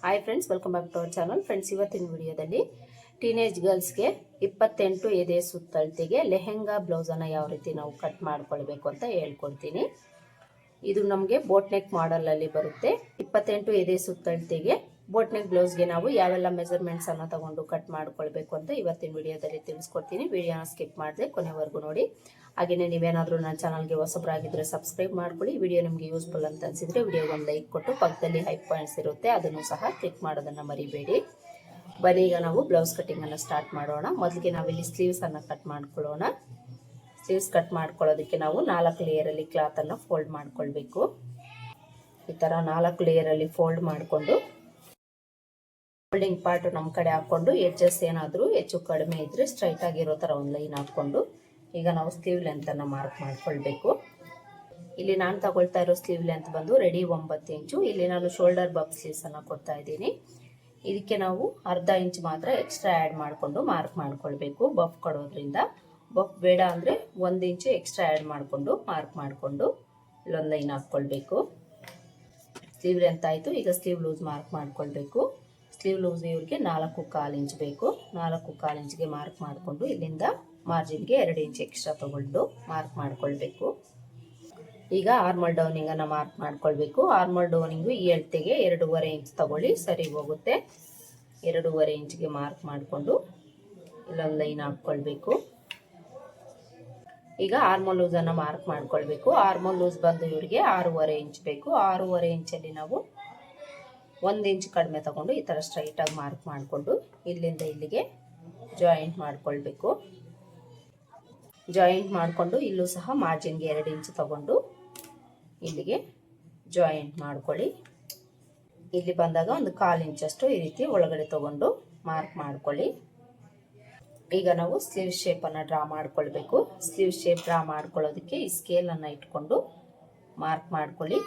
Hi friends, welcome back to our channel. Friends, ಇವತ್ತಿನ ವಿಡಿಯೋದಲ್ಲಿ teenage ಗರ್ಲ್ಸ್ಗೆ 28 ಎದೆ ಸುತ್ತಳತೆಗೆ ಲೆಹೆಂಗಾ ಬ್ಲೌಸನ್ನು ಯಾವ ರೀತಿ ನಾವು ಕಟ್ ಮಾಡ್ಕೊಳ್ಬೇಕು ಅಂತ ಹೇಳ್ಕೊಡ್ತೀನಿ. ಇದು ನಮಗೆ ಬೋಟ್ ನೆಕ್ ಮಾಡಲಲ್ಲಿ ಬರುತ್ತೆ. 28 ಎದೆ ಸುತ್ತಳತೆಗೆ ಬೋಟ್ ನೆಕ್ ಬ್ಲೌಸ್ಗೆ ನಾವು ಯಾವೆಲ್ಲ ಮೆಜರ್ಮೆಂಟ್ಸನ್ನು ತಗೊಂಡು ಕಟ್ ಮಾಡ್ಕೊಳ್ಬೇಕು ಅಂತ ಇವತ್ತಿನ ವಿಡಿಯೋದಲ್ಲಿ ತಿಳಿಸ್ಕೊಡ್ತೀನಿ. ವಿಡಿಯೋನ ಸ್ಕಿಪ್ ಮಾಡದೆ ಕೊನೆವರೆಗೂ ನೋಡಿ. ಹಾಗೆಯೇ ನೀವೇನಾದರೂ ನನ್ನ ಚಾನಲ್ಗೆ ಹೊಸಬರಾಗಿದ್ದರೆ ಸಬ್ಸ್ಕ್ರೈಬ್ ಮಾಡ್ಕೊಳ್ಳಿ. ವಿಡಿಯೋ ನಿಮಗೆ ಯೂಸ್ಫುಲ್ ಅಂತ ಅನಿಸಿದರೆ ವಿಡಿಯೋಗೆ ಒಂದು ಲೈಕ್ ಕೊಟ್ಟು ಪಕ್ಕದಲ್ಲಿ ಹೈ ಪಾಯಿಂಟ್ಸ್ ಇರುತ್ತೆ, ಅದನ್ನು ಸಹ ಕ್ಲಿಕ್ ಮಾಡೋದನ್ನು ಮರಿಬೇಡಿ. ಬನ್ನಿ, ಈಗ ನಾವು ಬ್ಲೌಸ್ ಕಟ್ಟಿಂಗನ್ನು ಸ್ಟಾರ್ಟ್ ಮಾಡೋಣ. ಮೊದಲಿಗೆ ನಾವಿಲ್ಲಿ ಸ್ಲೀವ್ಸನ್ನು ಕಟ್ ಮಾಡ್ಕೊಳ್ಳೋಣ. ಸ್ಲೀವ್ಸ್ ಕಟ್ ಮಾಡ್ಕೊಳ್ಳೋದಕ್ಕೆ ನಾವು 4 ಲೇಯರಲ್ಲಿ ಕ್ಲಾತನ್ನು ಫೋಲ್ಡ್ ಮಾಡ್ಕೊಳ್ಬೇಕು. ಈ ಥರ 4 ಲೇಯರಲ್ಲಿ ಫೋಲ್ಡ್ ಮಾಡಿಕೊಂಡು ಫೋಲ್ಡಿಂಗ್ ಪಾರ್ಟ್ ನಮ್ಮ ಕಡೆ ಹಾಕ್ಕೊಂಡು ಎಡ್ಜಸ್ ಏನಾದರೂ ಹೆಚ್ಚು ಕಡಿಮೆ ಇದ್ದರೆ ಸ್ಟ್ರೈಟ್ ಆಗಿರೋ ಥರ ಒಂದು ಲೈನ್ ಹಾಕ್ಕೊಂಡು ಈಗ ನಾವು ಸ್ಲೀವ್ ಲೆಂತನ್ನು ಮಾರ್ಕ್ ಮಾಡ್ಕೊಳ್ಬೇಕು. ಇಲ್ಲಿ ನಾನು ತಗೊಳ್ತಾ ಇರೋ ಸ್ಲೀವ್ ಲೆಂತ್ ಬಂದು ರೆಡಿ 9 ಇಂಚು. ಇಲ್ಲಿ ನಾನು ಶೋಲ್ಡರ್ ಬಫ್ ಸ್ಲೀವ್ಸನ್ನು ಕೊಡ್ತಾ ಇದ್ದೀನಿ. ಇದಕ್ಕೆ ನಾವು ಅರ್ಧ ಇಂಚ್ ಮಾತ್ರ ಎಕ್ಸ್ಟ್ರಾ ಆ್ಯಡ್ ಮಾಡಿಕೊಂಡು ಮಾರ್ಕ್ ಮಾಡ್ಕೊಳ್ಬೇಕು. ಬಫ್ ಕೊಡೋದ್ರಿಂದ ಬಫ್ ಬೇಡ ಅಂದರೆ 1 ಇಂಚು ಎಕ್ಸ್ಟ್ರಾ ಆ್ಯಡ್ ಮಾಡಿಕೊಂಡು ಮಾರ್ಕ್ ಮಾಡಿಕೊಂಡು ಇಲ್ಲೊಂದು ಲೈನ್ ಹಾಕ್ಕೊಳ್ಬೇಕು. ಸ್ಲೀವ್ ಲೆಂತ್ ಆಯಿತು. ಈಗ ಸ್ಲೀವ್ ಲೂಸ್ ಮಾರ್ಕ್ ಮಾಡ್ಕೊಳ್ಬೇಕು. ಸ್ಲೀವ್ ಲೂಸ್ ಇವ್ರಿಗೆ 4.25 ಇಂಚ್ ಬೇಕು. 4.25 ಇಂಚ್ಗೆ ಮಾರ್ಕ್ ಮಾಡಿಕೊಂಡು ಇಲ್ಲಿಂದ ಮಾರ್ಜಿನ್ಗೆ 2 ಇಂಚ್ ಎಕ್ಸ್ಟ್ರಾ ತಗೊಂಡು ಮಾರ್ಕ್ ಮಾಡ್ಕೊಳ್ಬೇಕು. ಈಗ ಆರ್ಮಲ್ ಡೌನಿಂಗನ್ನು ಮಾರ್ಕ್ ಮಾಡ್ಕೊಳ್ಬೇಕು. ಆರ್ಮಲ್ ಡೌನಿಂಗು ಈ ಅಳತೆಗೆ 2.5 ಇಂಚ್ ತಗೊಳ್ಳಿ, ಸರಿ ಹೋಗುತ್ತೆ. 2.5 ಇಂಚ್ಗೆ ಮಾರ್ಕ್ ಮಾಡಿಕೊಂಡು ಇಲ್ಲೊಂದು ಲೈನ್ ಹಾಕ್ಕೊಳ್ಬೇಕು. ಈಗ ಆರ್ಮಲ್ ಲೂಸನ್ನು ಮಾರ್ಕ್ ಮಾಡ್ಕೊಳ್ಬೇಕು. ಆರ್ಮಲ್ ಲೂಸ್ ಬಂದು ಇವರಿಗೆ 6.5 ಇಂಚ್ ಬೇಕು. 6.5 ಇಂಚಲ್ಲಿ ನಾವು 1 ಇಂಚ್ ಕಡಿಮೆ ತಗೊಂಡು ಈ ಥರ ಸ್ಟ್ರೈಟಾಗಿ ಮಾರ್ಕ್ ಮಾಡಿಕೊಂಡು ಇಲ್ಲಿಂದ ಇಲ್ಲಿಗೆ ಜಾಯಿಂಟ್ ಮಾಡ್ಕೊಳ್ಬೇಕು. ಜಾಯಿಂಟ್ ಮಾಡಿಕೊಂಡು ಇಲ್ಲೂ ಸಹ ಮಾರ್ಜಿನ್ಗೆ 2 ಇಂಚ್ ತಗೊಂಡು ಇಲ್ಲಿಗೆ ಜಾಯಿಂಟ್ ಮಾಡ್ಕೊಳ್ಳಿ. ಇಲ್ಲಿ ಬಂದಾಗ ಒಂದು 1/4 ಇಂಚಷ್ಟು ಈ ರೀತಿ ಒಳಗಡೆ ತಗೊಂಡು ಮಾರ್ಕ್ ಮಾಡ್ಕೊಳ್ಳಿ. ಈಗ ನಾವು ಸ್ಲೀವ್ ಶೇಪನ್ನು ಡ್ರಾ ಮಾಡ್ಕೊಳ್ಬೇಕು. ಸ್ಲೀವ್ ಶೇಪ್ ಡ್ರಾ ಮಾಡ್ಕೊಳ್ಳೋದಕ್ಕೆ ಈ ಸ್ಕೇಲನ್ನು ಇಟ್ಕೊಂಡು ಮಾರ್ಕ್ ಮಾಡ್ಕೊಳ್ಳಿ.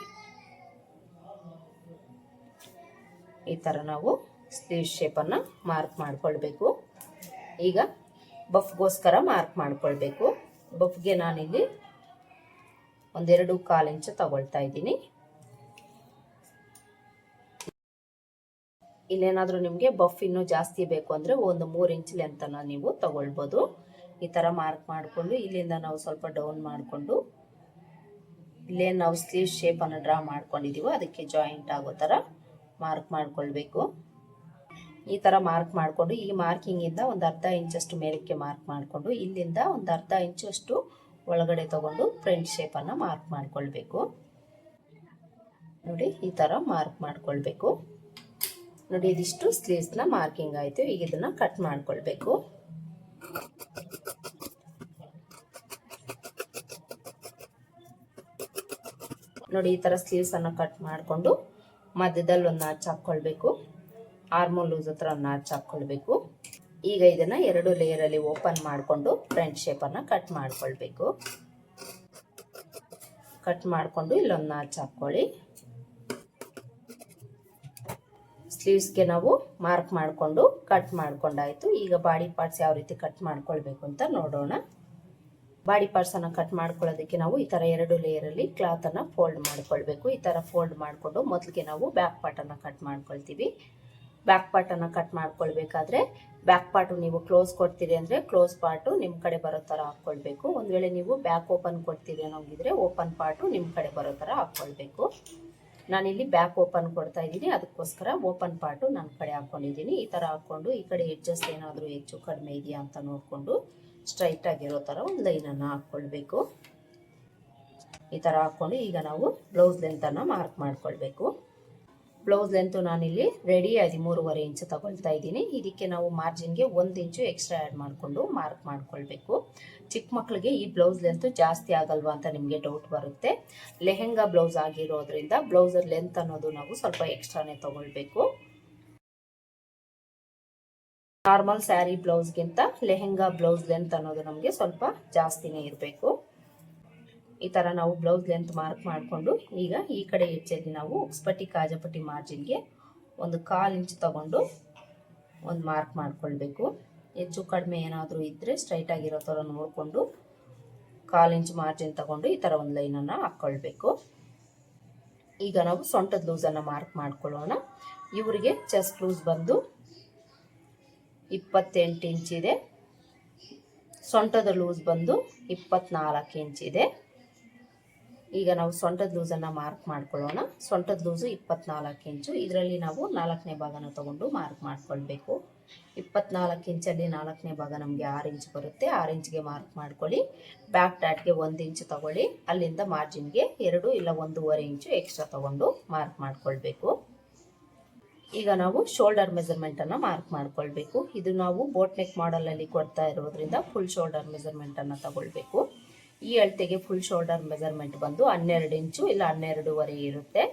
ಈ ಥರ ನಾವು ಸ್ಲೀವ್ ಶೇಪನ್ನು ಮಾರ್ಕ್ ಮಾಡ್ಕೊಳ್ಬೇಕು. ಈಗ ಬಫ್ಗೋಸ್ಕರ ಮಾರ್ಕ್ ಮಾಡ್ಕೊಳ್ಬೇಕು. ಬಫ್ಗೆ ನಾನಿಲ್ಲಿ 2.25 ಇಂಚ್ ತಗೊಳ್ತಾ ಇದ್ದೀನಿ. ಇಲ್ಲೇನಾದರೂ ನಿಮಗೆ ಬಫ್ ಇನ್ನೂ ಜಾಸ್ತಿ ಬೇಕು ಅಂದರೆ 3 ಇಂಚ್ ಲೆಂತನ್ನು ನೀವು ತಗೊಳ್ಬೋದು. ಈ ಥರ ಮಾರ್ಕ್ ಮಾಡಿಕೊಂಡು ಇಲ್ಲಿಂದ ನಾವು ಸ್ವಲ್ಪ ಡೌನ್ ಮಾಡಿಕೊಂಡು ಇಲ್ಲೇನು ನಾವು ಸ್ಲೀವ್ ಶೇಪನ್ನು ಡ್ರಾ ಮಾಡ್ಕೊಂಡಿದ್ದೀವೋ ಅದಕ್ಕೆ ಜಾಯಿಂಟ್ ಆಗೋ ಥರ ಮಾರ್ಕ್ ಮಾಡ್ಕೊಳ್ಬೇಕು. ಈ ಥರ ಮಾರ್ಕ್ ಮಾಡಿಕೊಂಡು ಈ ಮಾರ್ಕಿಂಗಿಂದ ಒಂದು ಅರ್ಧ ಇಂಚಷ್ಟು ಮೇಲಕ್ಕೆ ಮಾರ್ಕ್ ಮಾಡಿಕೊಂಡು ಇಲ್ಲಿಂದ ಒಂದು ಅರ್ಧ ಇಂಚಷ್ಟು ಒಳಗಡೆ ತಗೊಂಡು ಫ್ರಂಟ್ ಶೇಪನ್ನು ಮಾರ್ಕ್ ಮಾಡ್ಕೊಳ್ಬೇಕು. ನೋಡಿ, ಈ ಥರ ಮಾರ್ಕ್ ಮಾಡ್ಕೊಳ್ಬೇಕು. ನೋಡಿ, ಇದಿಷ್ಟು ಸ್ಲೀವ್ಸ್ನ ಮಾರ್ಕಿಂಗ್ ಆಯಿತು. ಈಗ ಇದನ್ನು ಕಟ್ ಮಾಡ್ಕೊಳ್ಬೇಕು. ನೋಡಿ, ಈ ಥರ ಸ್ಲೀವ್ಸನ್ನು ಕಟ್ ಮಾಡಿಕೊಂಡು ಮಧ್ಯದಲ್ಲಿ ಒಂದು ನಾಚ್ ಹಾಕ್ಕೊಳ್ಬೇಕು. ಆರ್ಮೋಲ್ ಲೂಸ್ ಹತ್ರ ಒಂದು ನಾಚ್ ಹಾಕ್ಕೊಳ್ಬೇಕು. ಈಗ ಇದನ್ನು 2 ಲೇಯರಲ್ಲಿ ಓಪನ್ ಮಾಡಿಕೊಂಡು ಫ್ರಂಟ್ ಶೇಪನ್ನು ಕಟ್ ಮಾಡ್ಕೊಳ್ಬೇಕು. ಕಟ್ ಮಾಡಿಕೊಂಡು ಇಲ್ಲೊಂದು ನಾಚ್ ಹಾಕ್ಕೊಳ್ಳಿ. ಸ್ಲೀವ್ಸ್ಗೆ ನಾವು ಮಾರ್ಕ್ ಮಾಡಿಕೊಂಡು ಕಟ್ ಮಾಡ್ಕೊಂಡಾಯಿತು. ಈಗ ಬಾಡಿ ಪಾರ್ಟ್ಸ್ ಯಾವ ರೀತಿ ಕಟ್ ಮಾಡ್ಕೊಳ್ಬೇಕು ಅಂತ ನೋಡೋಣ. ಬಾಡಿ ಪಾರ್ಟ್ಸನ್ನು ಕಟ್ ಮಾಡ್ಕೊಳ್ಳೋದಕ್ಕೆ ನಾವು ಈ ಥರ 2 ಲೇಯರಲ್ಲಿ ಕ್ಲಾತನ್ನು ಫೋಲ್ಡ್ ಮಾಡ್ಕೊಳ್ಬೇಕು. ಈ ಥರ ಫೋಲ್ಡ್ ಮಾಡಿಕೊಂಡು ಮೊದಲಿಗೆ ನಾವು ಬ್ಯಾಕ್ ಪಾರ್ಟನ್ನು ಕಟ್ ಮಾಡ್ಕೊಳ್ತೀವಿ. ಬ್ಯಾಕ್ ಪಾರ್ಟನ್ನು ಕಟ್ ಮಾಡ್ಕೊಳ್ಬೇಕಾದ್ರೆ ಬ್ಯಾಕ್ ಪಾರ್ಟು ನೀವು ಕ್ಲೋಸ್ ಕೊಡ್ತೀರಿ ಅಂದರೆ ಕ್ಲೋಸ್ ಪಾರ್ಟು ನಿಮ್ಮ ಕಡೆ ಬರೋ ಥರ ಹಾಕ್ಕೊಳ್ಬೇಕು. ಒಂದು ವೇಳೆ ನೀವು ಬ್ಯಾಕ್ ಓಪನ್ ಕೊಡ್ತೀರಿ ಅನ್ನೋಂಗಿದ್ರೆ ಓಪನ್ ಪಾರ್ಟು ನಿಮ್ಮ ಕಡೆ ಬರೋ ಥರ ಹಾಕ್ಕೊಳ್ಬೇಕು. ನಾನಿಲ್ಲಿ ಬ್ಯಾಕ್ ಓಪನ್ ಕೊಡ್ತಾ ಇದ್ದೀನಿ, ಅದಕ್ಕೋಸ್ಕರ ಓಪನ್ ಪಾರ್ಟು ನನ್ನ ಕಡೆ ಹಾಕ್ಕೊಂಡಿದ್ದೀನಿ. ಈ ಥರ ಹಾಕ್ಕೊಂಡು ಈ ಕಡೆ ಎಡ್ಜಸ್ ಏನಾದರೂ ಹೆಚ್ಚು ಕಡಿಮೆ ಇದೆಯಾ ಅಂತ ನೋಡಿಕೊಂಡು ಸ್ಟ್ರೈಟ್ ಆಗಿರೋ ಥರ ಒಂದು ಲೈನನ್ನು ಹಾಕ್ಕೊಳ್ಬೇಕು. ಈ ಥರ ಹಾಕ್ಕೊಂಡು ಈಗ ನಾವು ಬ್ಲೌಸ್ ಲೆಂತನ್ನು ಮಾರ್ಕ್ ಮಾಡ್ಕೊಳ್ಬೇಕು. ಬ್ಲೌಸ್ ಲೆಂತು ನಾನಿಲ್ಲಿ ರೆಡಿ 13.5 ಇಂಚ್ ತಗೊಳ್ತಾ ಇದ್ದೀನಿ. ಇದಕ್ಕೆ ನಾವು ಮಾರ್ಜಿನ್ಗೆ 1 ಇಂಚು ಎಕ್ಸ್ಟ್ರಾ ಆ್ಯಡ್ ಮಾಡಿಕೊಂಡು ಮಾರ್ಕ್ ಮಾಡ್ಕೊಳ್ಬೇಕು. ಚಿಕ್ಕ ಮಕ್ಕಳಿಗೆ ಈ ಬ್ಲೌಸ್ ಲೆಂತು ಜಾಸ್ತಿ ಆಗಲ್ವಾ ಅಂತ ನಿಮಗೆ ಡೌಟ್ ಬರುತ್ತೆ. ಲೆಹೆಂಗಾ ಬ್ಲೌಸ್ ಆಗಿರೋದ್ರಿಂದ ಬ್ಲೌಸರ್ ಲೆಂತ್ ಅನ್ನೋದು ನಾವು ಸ್ವಲ್ಪ ಎಕ್ಸ್ಟ್ರಾನೇ ತಗೊಳ್ಬೇಕು. ನಾರ್ಮಲ್ ಸ್ಯಾರಿ ಬ್ಲೌಸ್ಗಿಂತ ಲೆಹೆಂಗಾ ಬ್ಲೌಸ್ ಲೆಂತ್ ಅನ್ನೋದು ನಮಗೆ ಸ್ವಲ್ಪ ಜಾಸ್ತಿನೇ ಇರಬೇಕು. ಈ ಥರ ನಾವು ಬ್ಲೌಸ್ ಲೆಂತ್ ಮಾರ್ಕ್ ಮಾಡಿಕೊಂಡು ಈಗ ಈ ಕಡೆ ಎಡ್ಜಲ್ಲಿ ನಾವು ಉಕ್ಸ್ಪಟ್ಟಿ ಕಾಜಪಟ್ಟಿ ಮಾರ್ಜಿನ್ಗೆ ಒಂದು 1/4 ಇಂಚ್ ತಗೊಂಡು ಒಂದು ಮಾರ್ಕ್ ಮಾಡ್ಕೊಳ್ಬೇಕು. ಹೆಚ್ಚು ಕಡಿಮೆ ಏನಾದರೂ ಇದ್ದರೆ ಸ್ಟ್ರೈಟ್ ಆಗಿರೋ ಥರ ನೋಡಿಕೊಂಡು 1/4 ಇಂಚ್ ಮಾರ್ಜಿನ್ ತಗೊಂಡು ಈ ಥರ ಒಂದು ಲೈನನ್ನು ಹಾಕ್ಕೊಳ್ಬೇಕು. ಈಗ ನಾವು ಸೊಂಟದ ಲೂಸನ್ನು ಮಾರ್ಕ್ ಮಾಡ್ಕೊಳ್ಳೋಣ. ಇವರಿಗೆ ಚೆಸ್ಟ್ ಲೂಸ್ ಬಂದು 28 ಇಂಚಿದೆ. ಸೊಂಟದ ಲೂಸ್ ಬಂದು 24 ಇಂಚಿದೆ. ಈಗ ನಾವು ಸೊಂಟದ ಲೂಸನ್ನು ಮಾರ್ಕ್ ಮಾಡ್ಕೊಳ್ಳೋಣ. ಸೊಂಟದ ಲೂಸು 24 ಇಂಚು. ಇದರಲ್ಲಿ ನಾವು 4ನೇ ಭಾಗನ ತಗೊಂಡು ಮಾರ್ಕ್ ಮಾಡ್ಕೊಳ್ಬೇಕು. 24 ಇಂಚಲ್ಲಿ 4ನೇ ಭಾಗ ನಮಗೆ 6 ಇಂಚ್ ಬರುತ್ತೆ. 6 ಇಂಚ್ಗೆ ಮಾರ್ಕ್ ಮಾಡ್ಕೊಳ್ಳಿ. ಬ್ಯಾಕ್ ಡಾಟ್ಗೆ 1 ಇಂಚ್ ತಗೊಳ್ಳಿ. ಅಲ್ಲಿಂದ ಮಾರ್ಜಿನ್ಗೆ 2 ಇಲ್ಲ 1.5 ಇಂಚು ಎಕ್ಸ್ಟ್ರಾ ತಗೊಂಡು ಮಾರ್ಕ್ ಮಾಡ್ಕೊಳ್ಬೇಕು. ಈಗ ನಾವು ಶೋಲ್ಡರ್ ಮೆಜರ್ಮೆಂಟನ್ನು ಮಾರ್ಕ್ ಮಾಡ್ಕೊಳ್ಬೇಕು. ಇದು ನಾವು ಬೋಟ್ ನೆಕ್ ಮಾಡಲಲ್ಲಿ ಕೊಡ್ತಾ ಇರೋದ್ರಿಂದ ಫುಲ್ ಶೋಲ್ಡರ್ ಮೆಜರ್ಮೆಂಟನ್ನು ತಗೊಳ್ಬೇಕು. ಈ ಅಳತೆಗೆ ಫುಲ್ ಶೋಲ್ಡರ್ ಮೆಜರ್ಮೆಂಟ್ ಬಂದು 12 ಇಂಚು ಇಲ್ಲ 12.5 ಇರುತ್ತೆ.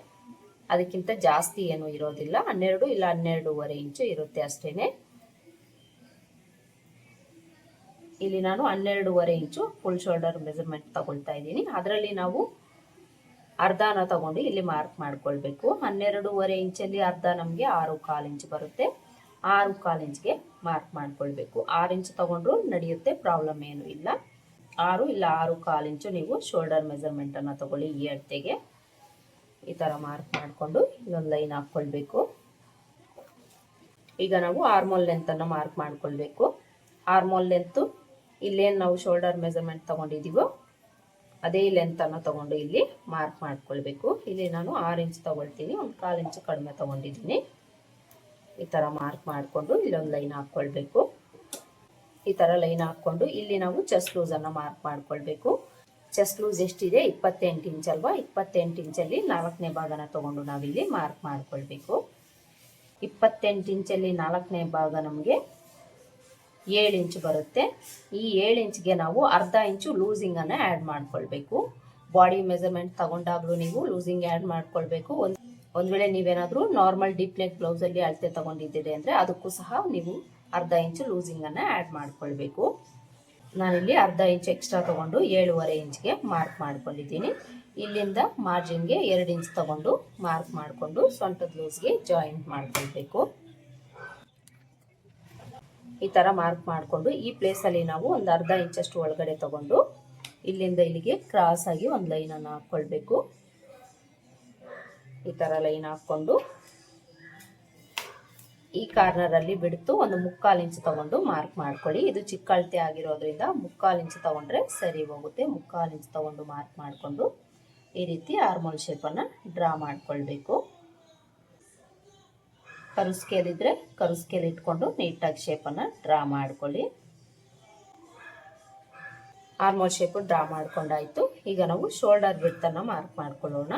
ಅದಕ್ಕಿಂತ ಜಾಸ್ತಿ ಏನು ಇರೋದಿಲ್ಲ. 12 ಇಲ್ಲ 12.5 ಇಂಚು ಇರುತ್ತೆ ಅಷ್ಟೇನೆ. ಇಲ್ಲಿ ನಾನು 12.5 ಇಂಚು ಫುಲ್ ಶೋಲ್ಡರ್ ಮೆಜರ್ಮೆಂಟ್ ತಗೊಳ್ತಾ ಇದ್ದೀನಿ. ಅದರಲ್ಲಿ ನಾವು ಅರ್ಧನ ತಗೊಂಡು ಇಲ್ಲಿ ಮಾರ್ಕ್ ಮಾಡ್ಕೊಳ್ಬೇಕು. 12.5 ಇಂಚಲ್ಲಿ ಅರ್ಧ ನಮಗೆ 6.25 ಇಂಚ್ ಬರುತ್ತೆ. 6.25 ಇಂಚ್ಗೆ ಮಾರ್ಕ್ ಮಾಡ್ಕೊಳ್ಬೇಕು. 6 ಇಂಚ್ ತಗೊಂಡ್ರು ನಡೆಯುತ್ತೆ, ಪ್ರಾಬ್ಲಮ್ ಏನು ಇಲ್ಲ. 6 ಇಲ್ಲ 6.25 ಇಂಚು ನೀವು ಶೋಲ್ಡರ್ ಮೆಜರ್ಮೆಂಟನ್ನು ತಗೊಳ್ಳಿ. ಈ ಅಳತೆಗೆ ಈ ಥರ ಮಾರ್ಕ್ ಮಾಡಿಕೊಂಡು ಇಲ್ಲೊಂದು ಲೈನ್ ಹಾಕ್ಕೊಳ್ಬೇಕು. ಈಗ ನಾವು ಆರ್ಮೋಲ್ ಲೆಂತನ್ನು ಮಾರ್ಕ್ ಮಾಡ್ಕೊಳ್ಬೇಕು. ಆರ್ಮೋಲ್ ಲೆಂತು ಇಲ್ಲೇನು ನಾವು ಶೋಲ್ಡರ್ ಮೆಜರ್ಮೆಂಟ್ ತಗೊಂಡಿದ್ದೀವೋ ಅದೇ ಲೆಂತನ್ನು ತಗೊಂಡು ಇಲ್ಲಿ ಮಾರ್ಕ್ ಮಾಡ್ಕೊಳ್ಬೇಕು. ಇಲ್ಲಿ ನಾನು 6 ಇಂಚ್ ತಗೊಳ್ತೀನಿ, 1/4 ಇಂಚು ಕಡಿಮೆ ತಗೊಂಡಿದ್ದೀನಿ. ಈ ಥರ ಮಾರ್ಕ್ ಮಾಡಿಕೊಂಡು ಇಲ್ಲೊಂದು ಲೈನ್ ಹಾಕ್ಕೊಳ್ಬೇಕು. ಈ ಥರ ಲೈನ್ ಹಾಕ್ಕೊಂಡು ಇಲ್ಲಿ ನಾವು ಚೆಸ್ಟ್ ಲೂಸನ್ನು ಮಾರ್ಕ್ ಮಾಡ್ಕೊಳ್ಬೇಕು. ಚೆಸ್ಟ್ ಲೂಸ್ ಎಷ್ಟಿದೆ? 28 ಇಂಚ್ ಅಲ್ವಾ? 28 ಇಂಚಲ್ಲಿ 4ನೇ ಭಾಗನ ತಗೊಂಡು ನಾವಿಲ್ಲಿ ಮಾರ್ಕ್ ಮಾಡ್ಕೊಳ್ಬೇಕು. 28 ಇಂಚಲ್ಲಿ 4ನೇ ಭಾಗ ನಮಗೆ 7 ಇಂಚ್ ಬರುತ್ತೆ. ಈ 7 ಇಂಚ್ಗೆ ನಾವು ಅರ್ಧ ಇಂಚು ಲೂಸಿಂಗನ್ನು ಆ್ಯಡ್ ಮಾಡ್ಕೊಳ್ಬೇಕು. ಬಾಡಿ ಮೆಜರ್ಮೆಂಟ್ ತಗೊಂಡಾಗಲೂ ನೀವು ಲೂಸಿಂಗ್ ಆ್ಯಡ್ ಮಾಡ್ಕೊಳ್ಬೇಕು. ಒಂದು ವೇಳೆ ನೀವೇನಾದರೂ ನಾರ್ಮಲ್ ಡೀಪ್ ನೆಕ್ ಬ್ಲೌಸಲ್ಲಿ ಅಳತೆ ತಗೊಂಡಿದ್ದೀರಿ ಅಂದರೆ ಅದಕ್ಕೂ ಸಹ ನೀವು ಅರ್ಧ ಇಂಚು ಲೂಸಿಂಗನ್ನು ಆ್ಯಡ್ ಮಾಡ್ಕೊಳ್ಬೇಕು. ನಾನಿಲ್ಲಿ ಅರ್ಧ ಇಂಚ್ ಎಕ್ಸ್ಟ್ರಾ ತಗೊಂಡು 7.5 ಇಂಚ್ಗೆ ಮಾರ್ಕ್ ಮಾಡ್ಕೊಂಡಿದ್ದೀನಿ. ಇಲ್ಲಿಂದ ಮಾರ್ಜಿನ್ಗೆ 2 ಇಂಚ್ ತಗೊಂಡು ಮಾರ್ಕ್ ಮಾಡಿಕೊಂಡು ಸೊಂಟದ ಲೂಸ್ಗೆ ಜಾಯಿಂಟ್ ಮಾಡ್ಕೊಳ್ಬೇಕು. ಈ ಥರ ಮಾರ್ಕ್ ಮಾಡಿಕೊಂಡು ಈ ಪ್ಲೇಸಲ್ಲಿ ನಾವು ಒಂದು ಅರ್ಧ ಇಂಚಷ್ಟು ಒಳಗಡೆ ತಗೊಂಡು ಇಲ್ಲಿಂದ ಇಲ್ಲಿಗೆ ಕ್ರಾಸ್ ಆಗಿ ಒಂದು ಲೈನನ್ನು ಹಾಕ್ಕೊಳ್ಬೇಕು. ಈ ಥರ ಲೈನ್ ಹಾಕ್ಕೊಂಡು ಈ ಕಾರ್ನರಲ್ಲಿ ಬಿಡ್ತು ಒಂದು 3/4 ಇಂಚ್ ತಗೊಂಡು ಮಾರ್ಕ್ ಮಾಡ್ಕೊಳ್ಳಿ. ಇದು ಚಿಕ್ಕ ಅಳತೆ ಆಗಿರೋದ್ರಿಂದ 3/4 ಇಂಚ್ ತಗೊಂಡ್ರೆ ಸರಿ ಹೋಗುತ್ತೆ. 3/4 ಇಂಚ್ ತಗೊಂಡು ಮಾರ್ಕ್ ಮಾಡಿಕೊಂಡು ಈ ರೀತಿ ಆರ್ಮೋಲ್ ಶೇಪನ್ನು ಡ್ರಾ ಮಾಡ್ಕೊಳ್ಬೇಕು. ಕರು ಸ್ಕೇಲ್ ಇದ್ದರೆ ಕರು ಸ್ಕೇಲ್ ಇಟ್ಕೊಂಡು ನೀಟಾಗಿ ಶೇಪನ್ನು ಡ್ರಾ ಮಾಡ್ಕೊಳ್ಳಿ. ಆರ್ಮೋಲ್ ಶೇಪು ಡ್ರಾ ಮಾಡ್ಕೊಂಡಾಯಿತು. ಈಗ ನಾವು ಶೋಲ್ಡರ್ ಬಿಡ್ತನ್ನು ಮಾರ್ಕ್ ಮಾಡ್ಕೊಳ್ಳೋಣ.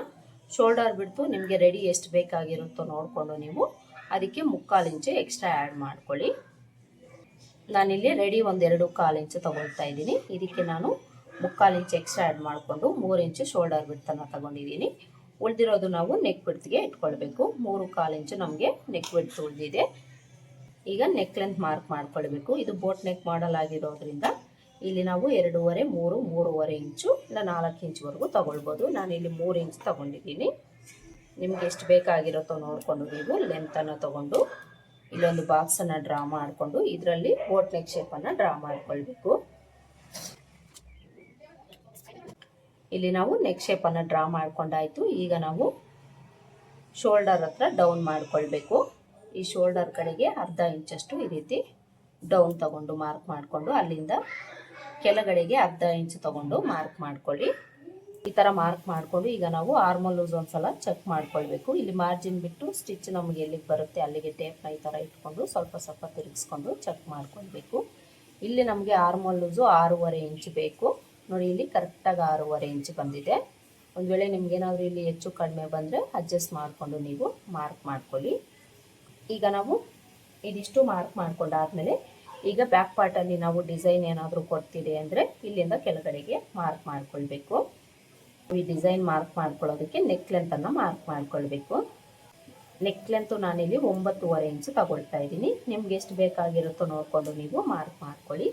ಶೋಲ್ಡರ್ ಬಿಡ್ತು ನಿಮಗೆ ರೆಡಿ ಎಷ್ಟು ಬೇಕಾಗಿರುತ್ತೋ ನೋಡಿಕೊಂಡು ನೀವು ಅದಕ್ಕೆ 3/4 ಇಂಚು ಎಕ್ಸ್ಟ್ರಾ ಆ್ಯಡ್ ಮಾಡ್ಕೊಳ್ಳಿ. ನಾನಿಲ್ಲಿ ರೆಡಿ ಒಂದು 2/4 ಇಂಚು ತಗೊಳ್ತಾ ಇದ್ದೀನಿ. ಇದಕ್ಕೆ ನಾನು 3/4 ಇಂಚು ಎಕ್ಸ್ಟ್ರಾ ಆ್ಯಡ್ ಮಾಡಿಕೊಂಡು 3 ಇಂಚು ಶೋಲ್ಡರ್ ಬಿಡ್ತನ್ನು ತಗೊಂಡಿದ್ದೀನಿ. ಉಳಿದಿರೋದು ನಾವು ನೆಕ್ ಬಿಡ್ತಿಗೆ ಇಟ್ಕೊಳ್ಬೇಕು. 3/4 ಇಂಚು ನಮಗೆ ನೆಕ್ ಬಿಡ್ತು ಉಳಿದಿದೆ. ಈಗ ನೆಕ್ ಲೆಂತ್ ಮಾರ್ಕ್ ಮಾಡ್ಕೊಳ್ಬೇಕು. ಇದು ಬೋಟ್ ನೆಕ್ ಮಾಡಲ್ ಆಗಿರೋದ್ರಿಂದ ಇಲ್ಲಿ ನಾವು 2.5, 3, 3.5 ಇಂಚು ಇಲ್ಲ 4 ಇಂಚ್ವರೆಗೂ ತಗೊಳ್ಬೋದು. ನಾನಿಲ್ಲಿ 3 ಇಂಚ್ ತಗೊಂಡಿದ್ದೀನಿ. ನಿಮ್ಗೆ ಎಷ್ಟು ಬೇಕಾಗಿರುತ್ತೋ ನೋಡಿಕೊಂಡು ನೀವು ಲೆಂತನ್ನು ತಗೊಂಡು ಇಲ್ಲೊಂದು ಬಾಕ್ಸನ್ನು ಡ್ರಾ ಮಾಡಿಕೊಂಡು ಇದರಲ್ಲಿ ಬೋಟ್ ನೆಕ್ ಶೇಪನ್ನು ಡ್ರಾ ಮಾಡ್ಕೊಳ್ಬೇಕು. ಇಲ್ಲಿ ನಾವು ನೆಕ್ ಶೇಪನ್ನು ಡ್ರಾ ಮಾಡ್ಕೊಂಡಾಯಿತು. ಈಗ ನಾವು ಶೋಲ್ಡರ್ ಹತ್ರ ಡೌನ್ ಮಾಡ್ಕೊಳ್ಬೇಕು. ಈ ಶೋಲ್ಡರ್ ಕಡೆಗೆ ಅರ್ಧ ಇಂಚಷ್ಟು ಈ ರೀತಿ ಡೌನ್ ತಗೊಂಡು ಮಾರ್ಕ್ ಮಾಡಿಕೊಂಡು ಅಲ್ಲಿಂದ ಕೆಳಗಡೆಗೆ ಅರ್ಧ ಇಂಚು ತಗೊಂಡು ಮಾರ್ಕ್ ಮಾಡ್ಕೊಳ್ಳಿ. ಈ ಥರ ಮಾರ್ಕ್ ಮಾಡಿಕೊಂಡು ಈಗ ನಾವು ಆರ್ಮೋಲ್ ಲೂಸ್ ಒಂದ್ಸಲ ಚೆಕ್ ಮಾಡ್ಕೊಳ್ಬೇಕು. ಇಲ್ಲಿ ಮಾರ್ಜಿನ್ ಬಿಟ್ಟು ಸ್ಟಿಚ್ ನಮಗೆ ಎಲ್ಲಿಗೆ ಬರುತ್ತೆ ಅಲ್ಲಿಗೆ ಟೇಪ್ನ ಈ ಥರ ಇಟ್ಕೊಂಡು ಸ್ವಲ್ಪ ಸ್ವಲ್ಪ ತಿರುಗಿಸ್ಕೊಂಡು ಚೆಕ್ ಮಾಡ್ಕೊಳ್ಬೇಕು. ಇಲ್ಲಿ ನಮಗೆ ಆರ್ಮೋಲ್ ಲೂಸು 6.5 ಇಂಚ್ ಬೇಕು. ನೋಡಿ ಇಲ್ಲಿ ಕರೆಕ್ಟಾಗಿ 6.5 ಇಂಚ್ ಬಂದಿದೆ. ಒಂದು ವೇಳೆ ನಿಮ್ಗೇನಾದರೂ ಇಲ್ಲಿ ಹೆಚ್ಚು ಕಡಿಮೆ ಬಂದರೆ ಅಡ್ಜಸ್ಟ್ ಮಾಡಿಕೊಂಡು ನೀವು ಮಾರ್ಕ್ ಮಾಡ್ಕೊಳ್ಳಿ. ಈಗ ನಾವು ಇದಿಷ್ಟು ಮಾರ್ಕ್ ಮಾಡ್ಕೊಂಡಾದ್ಮೇಲೆ ಈಗ ಬ್ಯಾಕ್ ಪಾರ್ಟಲ್ಲಿ ನಾವು ಡಿಸೈನ್ ಏನಾದರೂ ಕೊಡ್ತೀರಿ ಅಂದರೆ ಇಲ್ಲಿಂದ ಕೆಳಗಡೆಗೆ ಮಾರ್ಕ್ ಮಾಡ್ಕೊಳ್ಬೇಕು. ಈ ಡಿಸೈನ್ ಮಾರ್ಕ್ ಮಾಡ್ಕೊಳ್ಳೋದಕ್ಕೆ ನೆಕ್ ಲೆಂತನ್ನು ಮಾರ್ಕ್ ಮಾಡ್ಕೊಳ್ಬೇಕು. ನೆಕ್ ಲೆಂತು ನಾನಿಲ್ಲಿ 9.5 ಇಂಚ್ ತಗೊಳ್ತಾ ಇದ್ದೀನಿ. ನಿಮ್ಗೆ ಎಷ್ಟು ಬೇಕಾಗಿರುತ್ತೋ ನೋಡಿಕೊಂಡು ನೀವು ಮಾರ್ಕ್ ಮಾಡ್ಕೊಳ್ಳಿ.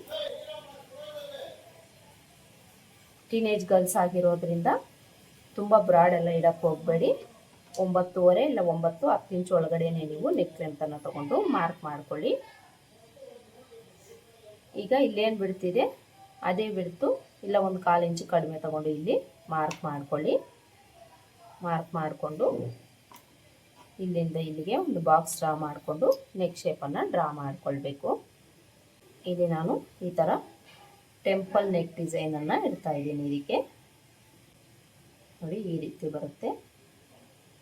ಟೀನೇಜ್ ಗರ್ಲ್ಸ್ ಆಗಿರೋದ್ರಿಂದ ತುಂಬ ಬ್ರಾಡ್ ಎಲ್ಲ ಇಡಕ್ಕೆ ಹೋಗಬೇಡಿ. 9.5 ಇಲ್ಲ 9-10 ಇಂಚ್ ಒಳಗಡೆನೆ ನೀವು ನೆಕ್ ಲೆಂತನ್ನು ತಗೊಂಡು ಮಾರ್ಕ್ ಮಾಡ್ಕೊಳ್ಳಿ. ಈಗ ಇಲ್ಲೇನು ಬಿಡ್ತಿದೆ ಅದೇ ಬಿಡ್ತು ಇಲ್ಲ 1/4 ಇಂಚು ಕಡಿಮೆ ತಗೊಂಡು ಇಲ್ಲಿ ಮಾರ್ಕ್ ಮಾಡ್ಕೊಳ್ಳಿ. ಮಾರ್ಕ್ ಮಾಡಿಕೊಂಡು ಇಲ್ಲಿಂದ ಇಲ್ಲಿಗೆ ಒಂದು ಬಾಕ್ಸ್ ಡ್ರಾ ಮಾಡಿಕೊಂಡು ನೆಕ್ ಶೇಪನ್ನು ಡ್ರಾ ಮಾಡಿಕೊಳ್ಬೇಕು. ಇಲ್ಲಿ ನಾನು ಈ ಥರ ಟೆಂಪಲ್ ನೆಕ್ ಡಿಸೈನನ್ನು ಇಡ್ತಾ ಇದ್ದೀನಿ. ಇದಕ್ಕೆ ನೋಡಿ ಈ ರೀತಿ ಬರುತ್ತೆ.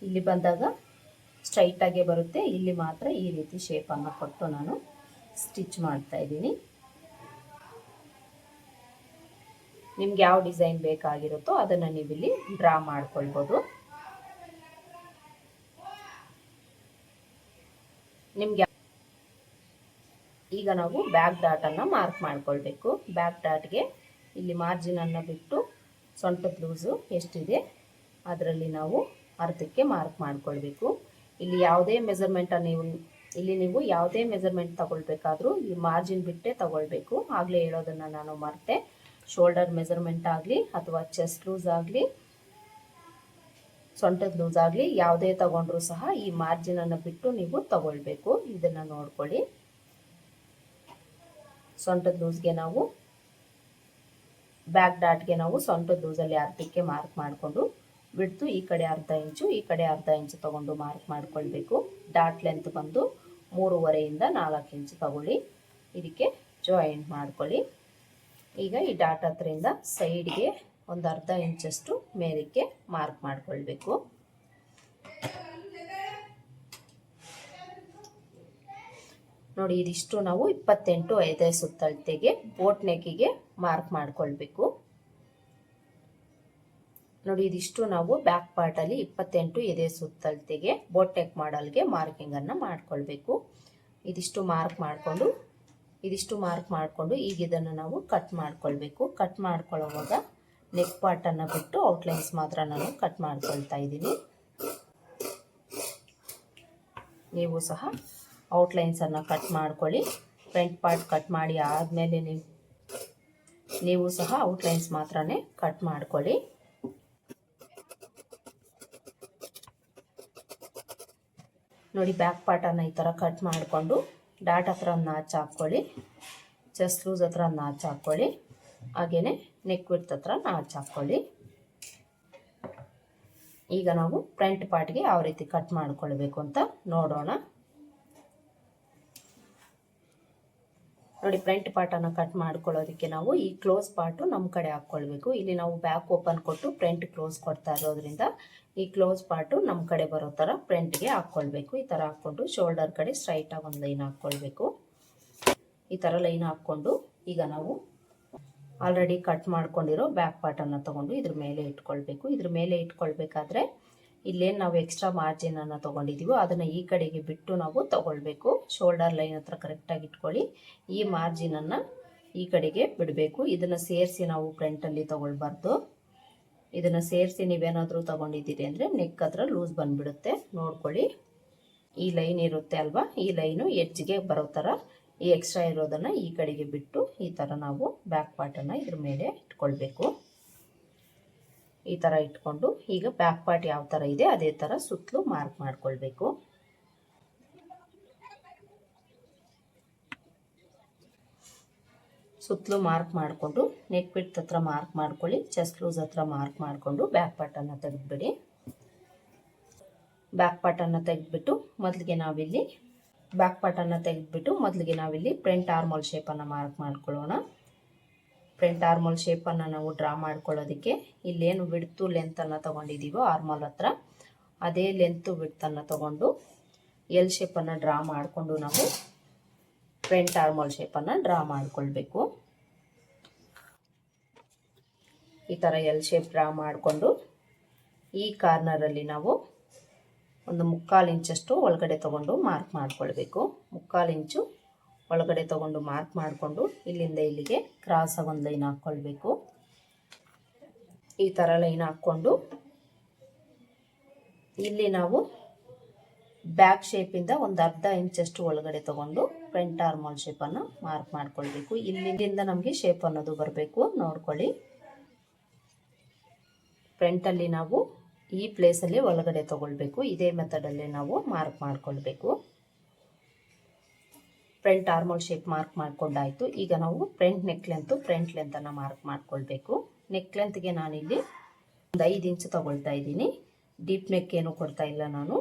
ಇಲ್ಲಿ ಬಂದಾಗ ಸ್ಟ್ರೈಟಾಗೆ ಬರುತ್ತೆ, ಇಲ್ಲಿ ಮಾತ್ರ ಈ ರೀತಿ ಶೇಪನ್ನು ಕೊಟ್ಟು ನಾನು ಸ್ಟಿಚ್ ಮಾಡ್ತಾ ಇದ್ದೀನಿ. ನಿಮ್ಗೆ ಯಾವ ಡಿಸೈನ್ ಬೇಕಾಗಿರುತ್ತೋ ಅದನ್ನು ನೀವಿಲ್ಲಿ ಡ್ರಾ ಮಾಡ್ಕೊಳ್ಬೋದು. ನಿಮ್ಗೆ ಈಗ ನಾವು ಬ್ಯಾಕ್ ಡಾಟನ್ನು ಮಾರ್ಕ್ ಮಾಡ್ಕೊಳ್ಬೇಕು. ಬ್ಯಾಕ್ ಡಾಟ್ಗೆ ಇಲ್ಲಿ ಮಾರ್ಜಿನನ್ನು ಬಿಟ್ಟು ಸೊಂಟದ ಲೂಸು ಎಷ್ಟಿದೆ ಅದರಲ್ಲಿ ನಾವು ಅರ್ಧಕ್ಕೆ ಮಾರ್ಕ್ ಮಾಡ್ಕೊಳ್ಬೇಕು. ಇಲ್ಲಿ ಯಾವುದೇ ನೀವು ಯಾವುದೇ ಮೆಜರ್ಮೆಂಟ್ ತಗೊಳ್ಬೇಕಾದ್ರೂ ಈ ಮಾರ್ಜಿನ್ ಬಿಟ್ಟೇ ತಗೊಳ್ಬೇಕು. ಆಗಲೇ ಹೇಳೋದನ್ನು ನಾನು ಮರ್ತೆ. ಶೋಲ್ಡರ್ ಮೆಜರ್ಮೆಂಟ್ ಆಗಲಿ ಅಥವಾ ಚೆಸ್ಟ್ ಲೂಸ್ ಆಗಲಿ ಸೊಂಟದ ಲೂಸ್ ಆಗಲಿ ಯಾವುದೇ ತಗೊಂಡ್ರೂ ಸಹ ಈ ಮಾರ್ಜಿನನ್ನು ಬಿಟ್ಟು ನೀವು ತಗೊಳ್ಬೇಕು. ಇದನ್ನು ನೋಡ್ಕೊಳ್ಳಿ. ಸೊಂಟದ ಲೂಸ್ಗೆ ನಾವು ಬ್ಯಾಕ್ ಡಾಟ್ಗೆ ನಾವು ಸೊಂಟದ ಲೂಸಲ್ಲಿ ಅರ್ಧಕ್ಕೆ ಮಾರ್ಕ್ ಮಾಡಿಕೊಂಡು ಬಿಡ್ತು ಈ ಕಡೆ ಅರ್ಧ ಇಂಚು ಈ ಕಡೆ ಅರ್ಧ ಇಂಚು ತಗೊಂಡು ಮಾರ್ಕ್ ಮಾಡ್ಕೊಳ್ಬೇಕು. ಡಾಟ್ ಲೆಂತ್ ಬಂದು 3.5 ಇಂದ 4 ಇಂಚು ತಗೊಳ್ಳಿ. ಇದಕ್ಕೆ ಜಾಯಿಂಟ್ ಮಾಡ್ಕೊಳ್ಳಿ. ಈಗ ಈ ಡಾಟ್ ಹತ್ರದಿಂದ ಸೈಡ್ಗೆ ಒಂದು ಅರ್ಧ ಇಂಚಷ್ಟು ಮೇಲಕ್ಕೆ ಮಾರ್ಕ್ ಮಾಡ್ಕೊಳ್ಬೇಕು. ನೋಡಿ ಇದಿಷ್ಟು ನಾವು 28 ಎದೆ ಸುತ್ತಳತೆಗೆ ಬೋಟ್ ನೆಕ್ಕಿಗೆ ಮಾರ್ಕ್ ಮಾಡ್ಕೊಳ್ಬೇಕು. ನೋಡಿ ಇದಿಷ್ಟು ನಾವು ಬ್ಯಾಕ್ ಪಾರ್ಟಲ್ಲಿ 28 ಎದೆ ಸುತ್ತಳತೆಗೆ ಬೋಟ್ ನೆಕ್ ಮಾಡಲ್ಗೆ ಮಾರ್ಕಿಂಗನ್ನು ಮಾಡ್ಕೊಳ್ಬೇಕು. ಇದಿಷ್ಟು ಮಾರ್ಕ್ ಮಾಡಿಕೊಂಡು ಈಗ ಇದನ್ನು ನಾವು ಕಟ್ ಮಾಡ್ಕೊಳ್ಬೇಕು. ಕಟ್ ಮಾಡ್ಕೊಳ್ಳೋವಾಗ ನೆಕ್ ಪಾರ್ಟನ್ನು ಬಿಟ್ಟು ಔಟ್ಲೈನ್ಸ್ ಮಾತ್ರ ನಾನು ಕಟ್ ಮಾಡ್ಕೊಳ್ತಾ ಇದ್ದೀನಿ. ನೀವು ಸಹ ಔಟ್ಲೈನ್ಸನ್ನು ಕಟ್ ಮಾಡ್ಕೊಳ್ಳಿ. ಫ್ರಂಟ್ ಪಾರ್ಟ್ ಕಟ್ ಮಾಡಿ ಆದಮೇಲೆ ನೀವು ಸಹ ಔಟ್ಲೈನ್ಸ್ ಮಾತ್ರನೇ ಕಟ್ ಮಾಡ್ಕೊಳ್ಳಿ. ನೋಡಿ ಬ್ಯಾಕ್ ಪಾರ್ಟನ್ನು ಈ ಥರ ಕಟ್ ಮಾಡಿಕೊಂಡು ಡಾಟ್ ಹತ್ರ ನಾಚ್ ಹಾಕ್ಕೊಳ್ಳಿ, ಚೆಸ್ಟ್ ಲೂಸ್ ಹತ್ರ ನಾಚ್ ಹಾಕ್ಕೊಳ್ಳಿ, ಹಾಗೆಯೇ ನೆಕ್ ವಿಡ್ತ್ ಹತ್ರ ನಾಚ್ ಹಾಕ್ಕೊಳ್ಳಿ. ಈಗ ನಾವು ಫ್ರಂಟ್ ಪಾರ್ಟ್ಗೆ ಯಾವ ರೀತಿ ಕಟ್ ಮಾಡ್ಕೊಳ್ಬೇಕು ಅಂತ ನೋಡೋಣ. ನೋಡಿ ಫ್ರಂಟ್ ಪಾರ್ಟನ್ನು ಕಟ್ ಮಾಡ್ಕೊಳ್ಳೋದಕ್ಕೆ ನಾವು ಈ ಕ್ಲೋಸ್ ಪಾರ್ಟು ನಮ್ಮ ಕಡೆ ಹಾಕ್ಕೊಳ್ಬೇಕು. ಇಲ್ಲಿ ನಾವು ಬ್ಯಾಕ್ ಓಪನ್ ಕೊಟ್ಟು ಫ್ರಂಟ್ ಕ್ಲೋಸ್ ಕೊಡ್ತಾ ಇರೋದ್ರಿಂದ ಈ ಕ್ಲೋಸ್ ಪಾರ್ಟು ನಮ್ಮ ಕಡೆ ಬರೋ ಥರ ಫ್ರಂಟ್ಗೆ ಹಾಕ್ಕೊಳ್ಬೇಕು. ಈ ಥರ ಹಾಕ್ಕೊಂಡು ಶೋಲ್ಡರ್ ಕಡೆ ಸ್ಟ್ರೈಟಾಗಿ ಒಂದು ಲೈನ್ ಹಾಕ್ಕೊಳ್ಬೇಕು. ಈ ಥರ ಲೈನ್ ಹಾಕ್ಕೊಂಡು ಈಗ ನಾವು ಆಲ್ರೆಡಿ ಕಟ್ ಮಾಡ್ಕೊಂಡಿರೋ ಬ್ಯಾಕ್ ಪಾರ್ಟನ್ನು ತೊಗೊಂಡು ಇದ್ರ ಮೇಲೆ ಇಟ್ಕೊಳ್ಬೇಕು. ಇದ್ರ ಮೇಲೆ ಇಟ್ಕೊಳ್ಬೇಕಾದ್ರೆ ಇಲ್ಲೇನು ನಾವು ಎಕ್ಸ್ಟ್ರಾ ಮಾರ್ಜಿನನ್ನು ತೊಗೊಂಡಿದ್ದೀವೋ ಅದನ್ನು ಈ ಕಡೆಗೆ ಬಿಟ್ಟು ನಾವು ತೊಗೊಳ್ಬೇಕು. ಶೋಲ್ಡರ್ ಲೈನ್ ಹತ್ರ ಕರೆಕ್ಟಾಗಿ ಇಟ್ಕೊಳ್ಳಿ. ಈ ಮಾರ್ಜಿನನ್ನು ಈ ಕಡೆಗೆ ಬಿಡಬೇಕು. ಇದನ್ನು ಸೇರಿಸಿ ನಾವು ಫ್ರಂಟಲ್ಲಿ ತೊಗೊಳ್ಬಾರ್ದು. ಇದನ್ನು ಸೇರಿಸಿ ನೀವೇನಾದರೂ ತೊಗೊಂಡಿದ್ದೀರಿ ಅಂದರೆ ನೆಕ್ ಹತ್ರ ಲೂಸ್ ಬಂದುಬಿಡುತ್ತೆ. ನೋಡ್ಕೊಳ್ಳಿ. ಈ ಲೈನ್ ಇರುತ್ತೆ ಅಲ್ವಾ, ಈ ಲೈನು ಎಡ್ಜ್ಗೆ ಬರೋ ಥರ ಈ ಎಕ್ಸ್ಟ್ರಾ ಇರೋದನ್ನು ಈ ಕಡೆಗೆ ಬಿಟ್ಟು ಈ ಥರ ನಾವು ಬ್ಯಾಕ್ ಪಾರ್ಟನ್ನು ಇದ್ರ ಮೇಲೆ ಇಟ್ಕೊಳ್ಬೇಕು. ಈ ಥರ ಇಟ್ಕೊಂಡು ಈಗ ಬ್ಯಾಕ್ ಪಾರ್ಟ್ ಯಾವ ಥರ ಇದೆ ಅದೇ ಥರ ಸುತ್ತಲೂ ಮಾರ್ಕ್ ಮಾಡ್ಕೊಳ್ಬೇಕು. ಸುತ್ತಲೂ ಮಾರ್ಕ್ ಮಾಡಿಕೊಂಡು ನೆಕ್ ವಿಡ್ತ್ ಹತ್ರ ಮಾರ್ಕ್ ಮಾಡ್ಕೊಳ್ಳಿ, ಚೆಸ್ಟ್ ಲೂಸ್ ಹತ್ರ ಮಾರ್ಕ್ ಮಾಡಿಕೊಂಡು ಬ್ಯಾಕ್ ಪಾರ್ಟನ್ನು ತೆಗೆದುಬಿಡಿ. ಬ್ಯಾಕ್ ಪಾರ್ಟನ್ನು ತೆಗೆದುಬಿಟ್ಟು ಮೊದಲಿಗೆ ನಾವಿಲ್ಲಿ ಫ್ರಂಟ್ ಆರ್ಮೋಲ್ ಶೇಪನ್ನು ಮಾರ್ಕ್ ಮಾಡ್ಕೊಳ್ಳೋಣ. ಫ್ರಂಟ್ ಆರ್ಮೋಲ್ ಶೇಪನ್ನು ನಾವು ಡ್ರಾ ಮಾಡ್ಕೊಳ್ಳೋದಕ್ಕೆ ಇಲ್ಲೇನು ವಿಡ್ತು ಲೆಂತನ್ನು ತೊಗೊಂಡಿದ್ದೀವೋ ಆರ್ಮೋಲ್ ಹತ್ರ ಅದೇ ಲೆಂತು ವಿಡ್ತನ್ನು ತೊಗೊಂಡು ಎಲ್ ಶೇಪನ್ನು ಡ್ರಾ ಮಾಡಿಕೊಂಡು ನಾವು ಫ್ರಂಟ್ ಆರ್ಮೋಲ್ ಶೇಪನ್ನು ಡ್ರಾ ಮಾಡ್ಕೊಳ್ಬೇಕು. ಈ ಥರ ಎಲ್ ಶೇಪ್ ಡ್ರಾ ಮಾಡಿಕೊಂಡು ಈ ಕಾರ್ನರಲ್ಲಿ ನಾವು ಒಂದು 3/4 ಇಂಚಷ್ಟು ಒಳಗಡೆ ತೊಗೊಂಡು ಮಾರ್ಕ್ ಮಾಡ್ಕೊಳ್ಬೇಕು. 3/4 ಇಂಚು ಒಳಗಡೆ ತೊಗೊಂಡು ಮಾರ್ಕ್ ಮಾಡಿಕೊಂಡು ಇಲ್ಲಿಂದ ಇಲ್ಲಿಗೆ ಕ್ರಾಸಾಗಿ ಒಂದು ಲೈನ್ ಹಾಕ್ಕೊಳ್ಬೇಕು. ಈ ಥರ ಲೈನ್ ಹಾಕ್ಕೊಂಡು ಇಲ್ಲಿ ನಾವು ಬ್ಯಾಕ್ ಶೇಪಿಂದ ಒಂದು ಅರ್ಧ ಇಂಚಷ್ಟು ಒಳಗಡೆ ತೊಗೊಂಡು ಫ್ರಂಟ್ ಆರ್ಮೋಲ್ ಶೇಪನ್ನು ಮಾರ್ಕ್ ಮಾಡ್ಕೊಳ್ಬೇಕು. ಇಲ್ಲಿಂದ ನಮಗೆ ಶೇಪ್ ಅನ್ನೋದು ಬರಬೇಕು. ನೋಡ್ಕೊಳ್ಳಿ. ಫ್ರಂಟಲ್ಲಿ ನಾವು ಈ ಪ್ಲೇಸಲ್ಲಿ ಒಳಗಡೆ ತೊಗೊಳ್ಬೇಕು. ಇದೇ ಮೆಥಡಲ್ಲಿ ನಾವು ಮಾರ್ಕ್ ಮಾಡ್ಕೊಳ್ಬೇಕು. ಫ್ರಂಟ್ ಆರ್ಮೋಲ್ ಶೇಪ್ ಮಾರ್ಕ್ ಮಾಡ್ಕೊಂಡಾಯಿತು. ಈಗ ನಾವು ಫ್ರಂಟ್ ಲೆಂತನ್ನು ಮಾರ್ಕ್ ಮಾಡ್ಕೊಳ್ಬೇಕು. ನೆಕ್ ಲೆಂತ್ಗೆ ನಾನಿಲ್ಲಿ ಒಂದು 5 ಇಂಚು ತೊಗೊಳ್ತಾ ಇದ್ದೀನಿ. ಡೀಪ್ ನೆಕ್ ಏನು ಕೊಡ್ತಾ ಇಲ್ಲ ನಾನು.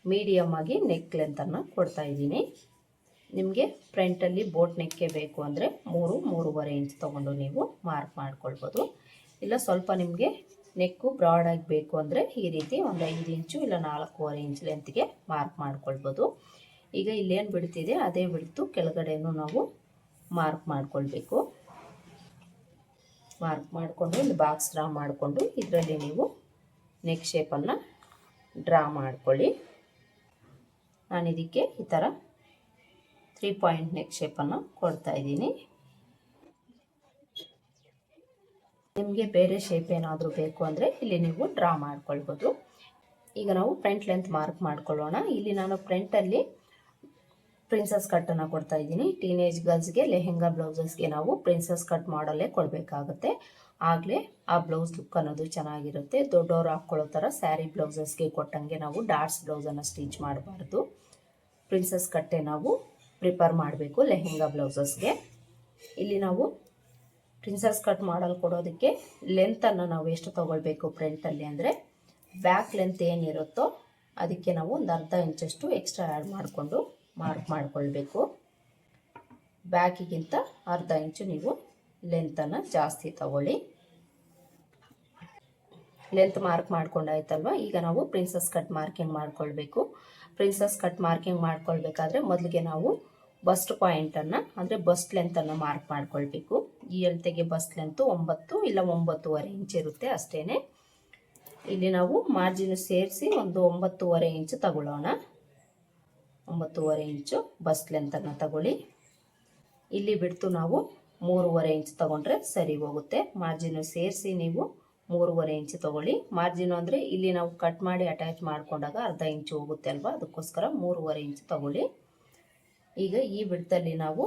ಮೀಡಿಯಮ್ ಆಗಿ ನೆಕ್ ಲೆಂತನ್ನು ಕೊಡ್ತಾ ಇದ್ದೀನಿ. ನಿಮಗೆ ಫ್ರಂಟಲ್ಲಿ ಬೋಟ್ ನೆಕ್ಕೆ ಬೇಕು ಅಂದರೆ 3-3.5 ಇಂಚ್ ತೊಗೊಂಡು ನೀವು ಮಾರ್ಕ್ ಮಾಡ್ಕೊಳ್ಬೋದು. ಇಲ್ಲ ಸ್ವಲ್ಪ ನಿಮಗೆ ನೆಕ್ಕು ಬ್ರಾಡಾಗಿ ಬೇಕು ಅಂದರೆ ಈ ರೀತಿ ಒಂದು 5 ಇಂಚು ಇಲ್ಲ 4.25 ಇಂಚ್ ಲೆಂತ್ಗೆ ಮಾರ್ಕ್ ಮಾಡ್ಕೊಳ್ಬೋದು. ಈಗ ಇಲ್ಲೇನು ಬಿಡ್ತಿದೆ ಅದೇ ಬಿಡ್ತು ಕೆಳಗಡೆನೂ ನಾವು ಮಾರ್ಕ್ ಮಾಡ್ಕೊಳ್ಬೇಕು. ಮಾರ್ಕ್ ಮಾಡಿಕೊಂಡು ಒಂದು ಬಾಕ್ಸ್ ಡ್ರಾ ಮಾಡಿಕೊಂಡು ಇದರಲ್ಲಿ ನೀವು ನೆಕ್ ಶೇಪನ್ನು ಡ್ರಾ ಮಾಡ್ಕೊಳ್ಳಿ. ನಾನು ಇದಕ್ಕೆ ಈ ಥರ 3 ಪಾಯಿಂಟ್ ನೆಕ್ ಶೇಪನ್ನು ಕೊಡ್ತಾ ಇದ್ದೀನಿ. ನಿಮಗೆ ಬೇರೆ ಶೇಪ್ ಏನಾದರೂ ಬೇಕು ಅಂದರೆ ಇಲ್ಲಿ ನೀವು ಡ್ರಾ ಮಾಡ್ಕೊಳ್ಬೋದು. ಈಗ ನಾವು ಫ್ರಂಟ್ ಲೆಂತ್ ಮಾರ್ಕ್ ಮಾಡ್ಕೊಳ್ಳೋಣ. ಇಲ್ಲಿ ನಾನು ಫ್ರಂಟಲ್ಲಿ ಪ್ರಿನ್ಸಸ್ ಕಟ್ಟನ್ನು ಕೊಡ್ತಾ ಇದ್ದೀನಿ. ಟೀನೇಜ್ ಗರ್ಲ್ಸ್ಗೆ ಲೆಹೆಂಗಾ ಬ್ಲೌಸಸ್ಗೆ ನಾವು ಪ್ರಿನ್ಸಸ್ ಕಟ್ ಮಾಡಲ್ಲೇ ಕೊಡಬೇಕಾಗುತ್ತೆ. ಆಗಲೇ ಆ ಬ್ಲೌಸ್ ಲುಕ್ ಅನ್ನೋದು ಚೆನ್ನಾಗಿರುತ್ತೆ. ದೊಡ್ಡವರು ಹಾಕ್ಕೊಳ್ಳೋ ಥರ ಸ್ಯಾರಿ ಬ್ಲೌಸಸ್ಗೆ ಕೊಟ್ಟಂಗೆ ನಾವು ಡಾಟ್ಸ್ ಬ್ಲೌಸನ್ನು ಸ್ಟಿಚ್ ಮಾಡಬಾರ್ದು. ಪ್ರಿನ್ಸಸ್ ಕಟ್ಟೆ ನಾವು ಪ್ರಿಪೇರ್ ಮಾಡಬೇಕು ಲೆಹೆಂಗಾ ಬ್ಲೌಸಸ್ಗೆ. ಇಲ್ಲಿ ನಾವು ಪ್ರಿನ್ಸಸ್ ಕಟ್ ಮಾಡಲು ಕೊಡೋದಕ್ಕೆ ಲೆಂತನ್ನು ನಾವು ಎಷ್ಟು ತೊಗೊಳ್ಬೇಕು ಫ್ರಂಟಲ್ಲಿ ಅಂದರೆ ಬ್ಯಾಕ್ ಲೆಂತ್ ಏನಿರುತ್ತೋ ಅದಕ್ಕೆ ನಾವು ಒಂದು ಅರ್ಧ ಇಂಚಷ್ಟು ಎಕ್ಸ್ಟ್ರಾ ಆ್ಯಡ್ ಮಾಡಿಕೊಂಡು ಮಾರ್ಕ್ ಮಾಡಿಕೊಳ್ಬೇಕು. ಬ್ಯಾಕಿಗಿಂತ ಅರ್ಧ ಇಂಚು ನೀವು ಲೆಂತನ್ನು ಜಾಸ್ತಿ ತಗೊಳ್ಳಿ. ಲೆಂತ್ ಮಾರ್ಕ್ ಮಾಡ್ಕೊಂಡಾಯ್ತಲ್ವ. ಈಗ ನಾವು ಪ್ರಿನ್ಸಸ್ ಕಟ್ ಮಾರ್ಕಿಂಗ್ ಮಾಡ್ಕೊಳ್ಬೇಕು. ಪ್ರಿನ್ಸಸ್ ಕಟ್ ಮಾರ್ಕಿಂಗ್ ಮಾಡ್ಕೊಳ್ಬೇಕಾದ್ರೆ ಮೊದಲಿಗೆ ನಾವು ಬಸ್ಟ್ ಪಾಯಿಂಟನ್ನು ಅಂದರೆ ಬಸ್ಟ್ ಲೆಂತನ್ನು ಮಾರ್ಕ್ ಮಾಡ್ಕೊಳ್ಬೇಕು. ಈ ಅಳತೆಗೆ ಬಸ್ಟ್ ಲೆಂತು 9 ಇಲ್ಲ 9.25 ಇಂಚ್ ಇರುತ್ತೆ ಅಷ್ಟೇ. ಇಲ್ಲಿ ನಾವು ಮಾರ್ಜಿನ್ ಸೇರಿಸಿ ಒಂದು 9.25 ಇಂಚು ತಗೊಳ್ಳೋಣ. 9.25 ಇಂಚು ಬಸ್ಟ್ ಲೆಂತನ್ನು ತಗೊಳ್ಳಿ. ಇಲ್ಲಿ ಬಿಡ್ತು ನಾವು 3.25 ಇಂಚ್ ತಗೊಂಡ್ರೆ ಸರಿ ಹೋಗುತ್ತೆ. ಮಾರ್ಜಿನ್ ಸೇರಿಸಿ ನೀವು 3.25 ಇಂಚ್ ತಗೊಳ್ಳಿ. ಮಾರ್ಜಿನ್ ಅಂದರೆ ಇಲ್ಲಿ ನಾವು ಕಟ್ ಮಾಡಿ ಅಟ್ಯಾಚ್ ಮಾಡ್ಕೊಂಡಾಗ ಅರ್ಧ ಇಂಚು ಹೋಗುತ್ತೆ ಅಲ್ವಾ, ಅದಕ್ಕೋಸ್ಕರ 3.25 ಇಂಚ್ ತಗೊಳ್ಳಿ. ಈಗ ಈ ಬಿಡ್ತಲ್ಲಿ ನಾವು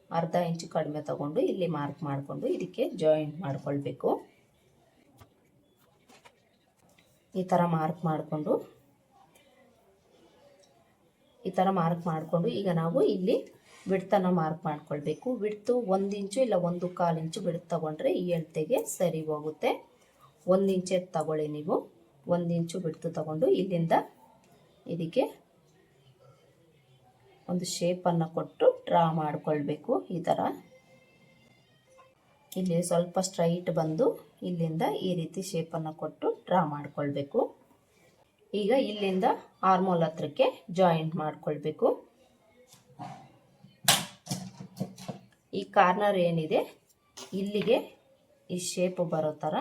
ಅರ್ಧ ಇಂಚು ಕಡಿಮೆ ತಗೊಂಡು ಇಲ್ಲಿ ಮಾರ್ಕ್ ಮಾಡಿಕೊಂಡು ಇದಕ್ಕೆ ಜಾಯಿಂಟ್ ಮಾಡ್ಕೊಳ್ಬೇಕು. ಈ ಥರ ಮಾರ್ಕ್ ಮಾಡಿಕೊಂಡು ಈಗ ನಾವು ಇಲ್ಲಿ ಬಿಡ್ತನ್ನು ಮಾರ್ಕ್ ಮಾಡ್ಕೊಳ್ಬೇಕು. ಬಿಡ್ತು 1 ಇಂಚು ಇಲ್ಲ 1.25 ಇಂಚು ಬಿಡ್ತು ತಗೊಂಡ್ರೆ ಈ ಅಳತೆಗೆ ಸರಿ ಹೋಗುತ್ತೆ. 1 ಇಂಚೇ ತಗೊಳ್ಳಿ ನೀವು. 1 ಇಂಚು ಬಿಡ್ತು ತಗೊಂಡು ಇಲ್ಲಿಂದ ಇದಕ್ಕೆ ಒಂದು ಶೇಪನ್ನು ಕೊಟ್ಟು ಡ್ರಾ ಮಾಡಿಕೊಳ್ಬೇಕು. ಈ ಥರ ಇಲ್ಲಿ ಸ್ವಲ್ಪ ಸ್ಟ್ರೈಟ್ ಬಂದು ಇಲ್ಲಿಂದ ಈ ರೀತಿ ಶೇಪನ್ನು ಕೊಟ್ಟು ಡ್ರಾ ಮಾಡಿಕೊಳ್ಬೇಕು. ಈಗ ಇಲ್ಲಿಂದ ಆರ್ಮೋಲ್ ಹತ್ರಕ್ಕೆ ಜಾಯಿಂಟ್ ಮಾಡಿಕೊಳ್ಬೇಕು. ಈ ಕಾರ್ನರ್ ಏನಿದೆ ಇಲ್ಲಿಗೆ ಈ ಶೇಪ್ ಬರೋ ಥರ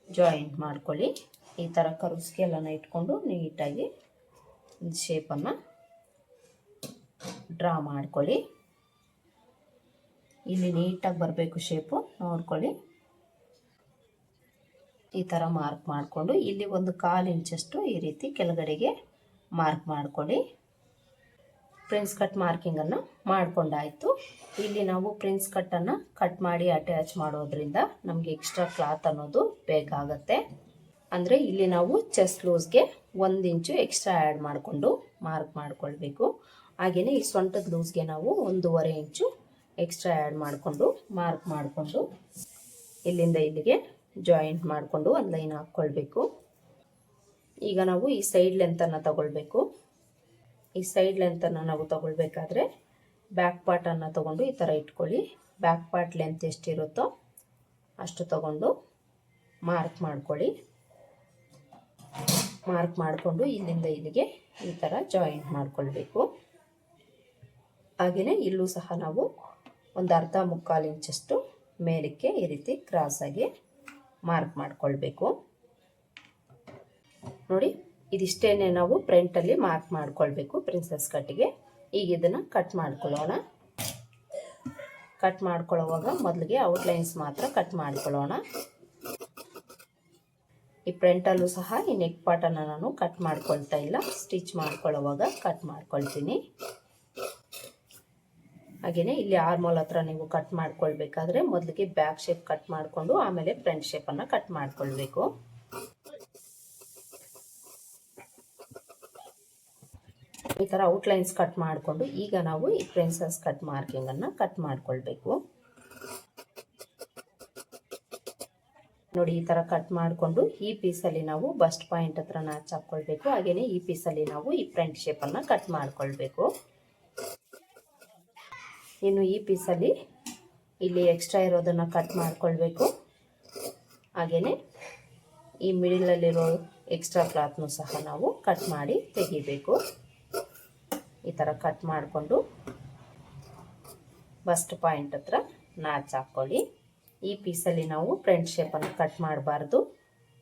ಜಾಯಿಂಟ್ ಮಾಡ್ಕೊಳ್ಳಿ. ಈ ಥರ ಕರ್ವ್ ಸ್ಕೇಲನ್ನು ಇಟ್ಕೊಂಡು ನೀಟಾಗಿ ಶೇಪನ್ನು ಡ್ರಾ ಮಾಡ್ಕೊಳ್ಳಿ. ಇಲ್ಲಿ ನೀಟಾಗಿ ಬರಬೇಕು ಶೇಪು, ನೋಡ್ಕೊಳ್ಳಿ. ಈ ಥರ ಮಾರ್ಕ್ ಮಾಡಿಕೊಂಡು ಇಲ್ಲಿ ಒಂದು 1/4 ಇಂಚಷ್ಟು ಈ ರೀತಿ ಕೆಳಗಡೆಗೆ ಮಾರ್ಕ್ ಮಾಡ್ಕೊಳ್ಳಿ. ಪ್ರಿನ್ಸ್ ಕಟ್ ಮಾರ್ಕಿಂಗನ್ನು ಮಾಡ್ಕೊಂಡಾಯಿತು. ಇಲ್ಲಿ ನಾವು ಪ್ರಿನ್ಸ್ ಕಟ್ಟನ್ನು ಕಟ್ ಮಾಡಿ ಅಟ್ಯಾಚ್ ಮಾಡೋದ್ರಿಂದ ನಮಗೆ ಎಕ್ಸ್ಟ್ರಾ ಕ್ಲಾತ್ ಅನ್ನೋದು ಬೇಕಾಗತ್ತೆ. ಅಂದರೆ ಇಲ್ಲಿ ನಾವು ಚೆಸ್ಟ್ ಲೂಸ್ಗೆ 1 ಇಂಚು ಎಕ್ಸ್ಟ್ರಾ ಆ್ಯಡ್ ಮಾಡಿಕೊಂಡು ಮಾರ್ಕ್ ಮಾಡ್ಕೊಳ್ಬೇಕು. ಹಾಗೆಯೇ ಈ ಸೊಂಟದ ಲೂಸ್ಗೆ ನಾವು 1.25 ಇಂಚು ಎಕ್ಸ್ಟ್ರಾ ಆ್ಯಡ್ ಮಾಡಿಕೊಂಡು ಮಾರ್ಕ್ ಮಾಡಿಕೊಂಡು ಇಲ್ಲಿಂದ ಇಲ್ಲಿಗೆ ಜಾಯಿಂಟ್ ಮಾಡಿಕೊಂಡು ಒಂದು ಲೈನ್ ಹಾಕ್ಕೊಳ್ಬೇಕು. ಈಗ ನಾವು ಈ ಸೈಡ್ ಲೆಂತನ್ನು ತಗೊಳ್ಬೇಕು. ಈ ಸೈಡ್ ಲೆಂತನ್ನು ನಾವು ತಗೊಳ್ಬೇಕಾದ್ರೆ ಬ್ಯಾಕ್ ಪಾರ್ಟನ್ನು ತಗೊಂಡು ಈ ಥರ ಇಟ್ಕೊಳ್ಳಿ. ಬ್ಯಾಕ್ ಪಾರ್ಟ್ ಲೆಂತ್ ಎಷ್ಟಿರುತ್ತೋ ಅಷ್ಟು ತಗೊಂಡು ಮಾರ್ಕ್ ಮಾಡ್ಕೊಳ್ಳಿ. ಮಾರ್ಕ್ ಮಾಡಿಕೊಂಡು ಇಲ್ಲಿಂದ ಇಲ್ಲಿಗೆ ಈ ಥರ ಜಾಯಿಂಟ್ ಮಾಡಿಕೊಳ್ಬೇಕು. ಹಾಗೆಯೇ ಇಲ್ಲೂ ಸಹ ನಾವು ಒಂದು ಅರ್ಧ ಮುಕ್ಕಾಲು ಇಂಚಷ್ಟು ಮೇಲಕ್ಕೆ ಈ ರೀತಿ ಕ್ರಾಸಾಗಿ ಮಾರ್ಕ್ ಮಾಡಿಕೊಳ್ಬೇಕು. ನೋಡಿ, ಇದಿಷ್ಟೇ ನಾವು ಫ್ರಂಟಲ್ಲಿ ಮಾರ್ಕ್ ಮಾಡಿಕೊಳ್ಬೇಕು ಪ್ರಿನ್ಸಸ್ ಕಟ್ಟಿಗೆ. ಈಗ ಇದನ್ನು ಕಟ್ ಮಾಡ್ಕೊಳ್ಳೋಣ. ಕಟ್ ಮಾಡ್ಕೊಳ್ಳೋವಾಗ ಮೊದಲಿಗೆ ಔಟ್ಲೈನ್ಸ್ ಮಾತ್ರ ಕಟ್ ಮಾಡ್ಕೊಳ್ಳೋಣ. ಈ ಫ್ರಂಟಲ್ಲೂ ಸಹ ಈ ನೆಕ್ ಪಾರ್ಟನ್ನು ನಾನು ಕಟ್ ಮಾಡ್ಕೊಳ್ತಾ ಇಲ್ಲ, ಸ್ಟಿಚ್ ಮಾಡ್ಕೊಳ್ಳೋವಾಗ ಕಟ್ ಮಾಡ್ಕೊಳ್ತೀನಿ. ಹಾಗೆಯೇ ಇಲ್ಲಿ ಆರ್ಮೋಲ್ ಹತ್ರ ನೀವು ಕಟ್ ಮಾಡ್ಕೊಳ್ಬೇಕಾದ್ರೆ ಮೊದಲಿಗೆ ಬ್ಯಾಕ್ ಶೇಪ್ ಕಟ್ ಮಾಡಿಕೊಂಡು ಆಮೇಲೆ ಫ್ರಂಟ್ ಶೇಪನ್ನು ಕಟ್ ಮಾಡ್ಕೊಳ್ಬೇಕು. ಈ ಥರ ಔಟ್ಲೈನ್ಸ್ ಕಟ್ ಮಾಡಿಕೊಂಡು ಈಗ ನಾವು ಈ ಪ್ರಿನ್ಸಸ್ ಕಟ್ ಮಾರ್ಕಿಂಗನ್ನು ಕಟ್ ಮಾಡ್ಕೊಳ್ಬೇಕು. ನೋಡಿ ಈ ಥರ ಕಟ್ ಮಾಡಿಕೊಂಡು ಈ ಪೀಸಲ್ಲಿ ನಾವು ಬಸ್ಟ್ ಪಾಯಿಂಟ್ ಹತ್ರ ನಾಚ್ ಹಾಕ್ಕೊಳ್ಬೇಕು. ಹಾಗೆಯೇ ಈ ಪೀಸಲ್ಲಿ ನಾವು ಈ ಫ್ರಂಟ್ ಶೇಪನ್ನು ಕಟ್ ಮಾಡಿಕೊಳ್ಬೇಕು. ಇನ್ನು ಈ ಪೀಸಲ್ಲಿ ಇಲ್ಲಿ ಎಕ್ಸ್ಟ್ರಾ ಇರೋದನ್ನು ಕಟ್ ಮಾಡಿಕೊಳ್ಬೇಕು. ಹಾಗೆಯೇ ಈ ಮಿಡಲಲ್ಲಿರೋ ಎಕ್ಸ್ಟ್ರಾ ಕ್ಲಾತ್ನು ಸಹ ನಾವು ಕಟ್ ಮಾಡಿ ತೆಗಿಬೇಕು. ಈ ಥರ ಕಟ್ ಮಾಡಿಕೊಂಡು ಬಸ್ಟ್ ಪಾಯಿಂಟ್ ಹತ್ರ ನಾಚ್ ಹಾಕ್ಕೊಳ್ಳಿ. ಈ ಪೀಸಲ್ಲಿ ನಾವು ಫ್ರಂಟ್ ಶೇಪನ್ನು ಕಟ್ ಮಾಡಬಾರ್ದು.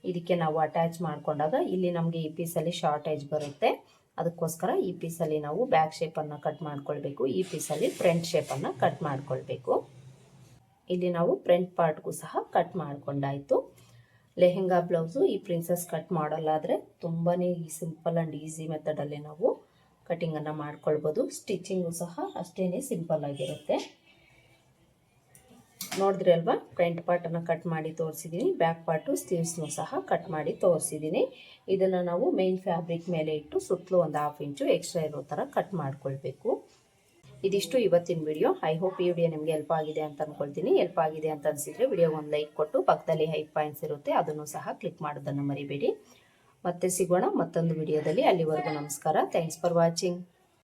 ಇದಕ್ಕೆ ನಾವು ಅಟ್ಯಾಚ್ ಮಾಡಿಕೊಂಡಾಗ ಇಲ್ಲಿ ನಮಗೆ ಈ ಪೀಸಲ್ಲಿ ಶಾರ್ಟೇಜ್ ಬರುತ್ತೆ. ಅದಕ್ಕೋಸ್ಕರ ಈ ಪೀಸಲ್ಲಿ ನಾವು ಬ್ಯಾಕ್ ಶೇಪನ್ನು ಕಟ್ ಮಾಡ್ಕೊಳ್ಬೇಕು. ಈ ಪೀಸಲ್ಲಿ ಫ್ರಂಟ್ ಶೇಪನ್ನು ಕಟ್ ಮಾಡ್ಕೊಳ್ಬೇಕು. ಇಲ್ಲಿ ನಾವು ಫ್ರಂಟ್ ಪಾರ್ಟ್ಗೂ ಸಹ ಕಟ್ ಮಾಡ್ಕೊಂಡಾಯಿತು. ಲೆಹೆಂಗಾ ಬ್ಲೌಸು ಈ ಪ್ರಿನ್ಸಸ್ ಕಟ್ ಮಾಡಲಾದರೆ ತುಂಬಾ ಸಿಂಪಲ್ ಆ್ಯಂಡ್ ಈಸಿ ಮೆಥಡಲ್ಲಿ ನಾವು ಕಟಿಂಗನ್ನು ಮಾಡ್ಕೊಳ್ಬೋದು. ಸ್ಟಿಚಿಂಗು ಸಹ ಅಷ್ಟೇ ಸಿಂಪಲ್ ಆಗಿರುತ್ತೆ. ನೋಡಿದ್ರಿ ಅಲ್ವಾ, ಫ್ರಂಟ್ ಪಾರ್ಟನ್ನು ಕಟ್ ಮಾಡಿ ತೋರಿಸಿದ್ದೀನಿ. ಬ್ಯಾಕ್ ಪಾರ್ಟು ಸ್ಲೀವ್ಸ್ನು ಸಹ ಕಟ್ ಮಾಡಿ ತೋರಿಸಿದ್ದೀನಿ. ಇದನ್ನು ನಾವು ಮೇನ್ ಫ್ಯಾಬ್ರಿಕ್ ಮೇಲೆ ಇಟ್ಟು ಸುತ್ತಲೂ ಒಂದು 1/2 ಇಂಚು ಎಕ್ಸ್ಟ್ರಾ ಇರೋ ಥರ ಕಟ್ ಮಾಡ್ಕೊಳ್ಬೇಕು. ಇದಿಷ್ಟು ಇವತ್ತಿನ ವಿಡಿಯೋ. ಐ ಹೋಪ್ ಈ ವಿಡಿಯೋ ನಿಮಗೆ ಹೆಲ್ಪ್ ಆಗಿದೆ ಅಂತ ಅಂದ್ಕೊಳ್ತೀನಿ. ಹೆಲ್ಪ್ ಆಗಿದೆ ಅಂತ ಅನಿಸಿದರೆ ವಿಡಿಯೋಗೆ ಒಂದು ಲೈಕ್ ಕೊಟ್ಟು ಪಕ್ಕದಲ್ಲಿ ಹೈ ಪಾಯಿಂಟ್ಸ್ ಇರುತ್ತೆ ಅದನ್ನು ಸಹ ಕ್ಲಿಕ್ ಮಾಡೋದನ್ನು ಮರಿಬೇಡಿ. ಮತ್ತೆ ಸಿಗೋಣ ಮತ್ತೊಂದು ವಿಡಿಯೋದಲ್ಲಿ. ಅಲ್ಲಿವರೆಗೂ ನಮಸ್ಕಾರ. Thanks for watching.